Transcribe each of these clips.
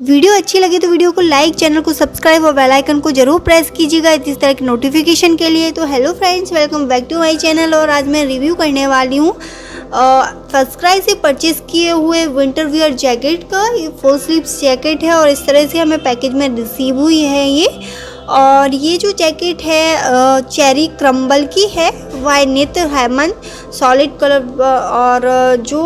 Video अच्छी लगी तो वीडियो को लाइक, चैनल को सब्सक्राइब और बेल आइकन को जरूर प्रेस कीजिएगा इस तरह की नोटिफिकेशन के लिए। तो hello friends, welcome back to my channel. और आज मैं रिव्यू करने वाली हूँ फर्स्टक्राई से परचेज़ किए हुए विंटर वियर जैकेट का। ये फुल स्लीव्स जैकेट है और इस तरह से हमें पैकेज में रिसीव हुई है ये। और ये जो जैकेट है चेरी क्रम्बल की है, वाइनेट हेमन सॉलिड कलर। और जो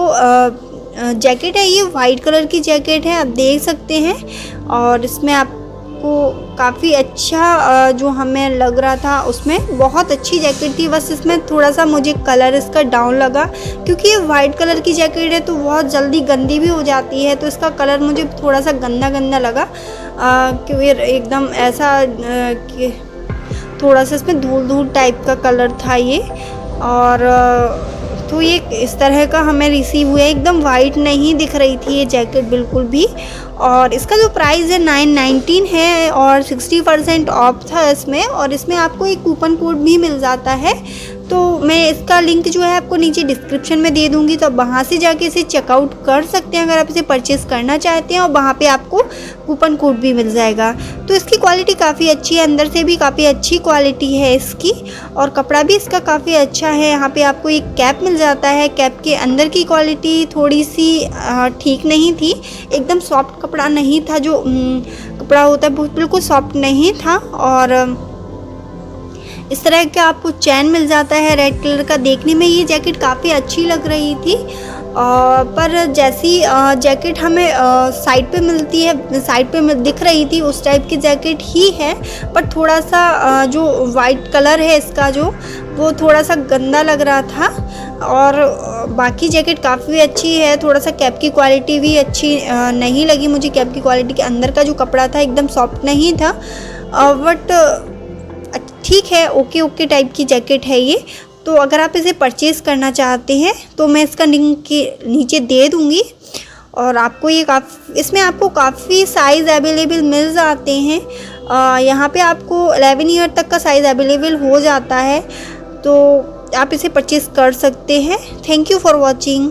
जैकेट है ये वाइट कलर की जैकेट है, आप देख सकते हैं। और इसमें आपको काफ़ी अच्छा जो हमें लग रहा था उसमें बहुत अच्छी जैकेट थी। बस इसमें थोड़ा सा मुझे कलर इसका डाउन लगा, क्योंकि ये वाइट कलर की जैकेट है तो बहुत जल्दी गंदी भी हो जाती है। तो इसका कलर मुझे थोड़ा सा गंदा गंदा लगा, क्योंकि एकदम ऐसा कि थोड़ा सा इसमें धूल धूल टाइप का कलर था ये। और तो ये इस तरह का हमें रिसीव हुआ है, एकदम वाइट नहीं दिख रही थी ये जैकेट बिल्कुल भी। और इसका जो प्राइस है 919 है और 60% ऑफ था इसमें। और इसमें आपको एक कूपन कोड भी मिल जाता है, तो मैं इसका लिंक जो है आपको नीचे डिस्क्रिप्शन में दे दूंगी, तो वहाँ से जाके इसे चेकआउट कर सकते हैं अगर आप इसे परचेज़ करना चाहते हैं। और वहाँ पे आपको कूपन कोड भी मिल जाएगा। तो इसकी क्वालिटी काफ़ी अच्छी है, अंदर से भी काफ़ी अच्छी क्वालिटी है इसकी। और कपड़ा भी इसका काफ़ी अच्छा है। यहाँ पे आपको एक कैप मिल जाता है, कैप के अंदर की क्वालिटी थोड़ी सी ठीक नहीं थी, एकदम सॉफ्ट कपड़ा नहीं था। जो कपड़ा होता है बिल्कुल सॉफ्ट नहीं था। और इस तरह का आपको चैन मिल जाता है रेड कलर का। देखने में ये जैकेट काफ़ी अच्छी लग रही थी, पर जैसी जैकेट हमें साइड पे मिलती है, साइड पे दिख रही थी उस टाइप की जैकेट ही है। पर थोड़ा सा जो वाइट कलर है इसका जो वो थोड़ा सा गंदा लग रहा था। और बाकी जैकेट काफ़ी अच्छी है। थोड़ा सा कैप की क्वालिटी भी अच्छी नहीं लगी मुझे। कैप की क्वालिटी के अंदर का जो कपड़ा था एकदम सॉफ्ट नहीं था, बट ठीक है, ओके टाइप की जैकेट है ये। तो अगर आप इसे परचेज़ करना चाहते हैं तो मैं इसका लिंक के नीचे दे दूँगी। और आपको ये इसमें आपको काफ़ी साइज़ अवेलेबल मिल जाते हैं। यहाँ पे आपको 11 ईयर तक का साइज़ अवेलेबल हो जाता है, तो आप इसे परचेज़ कर सकते हैं। Thank you for watching.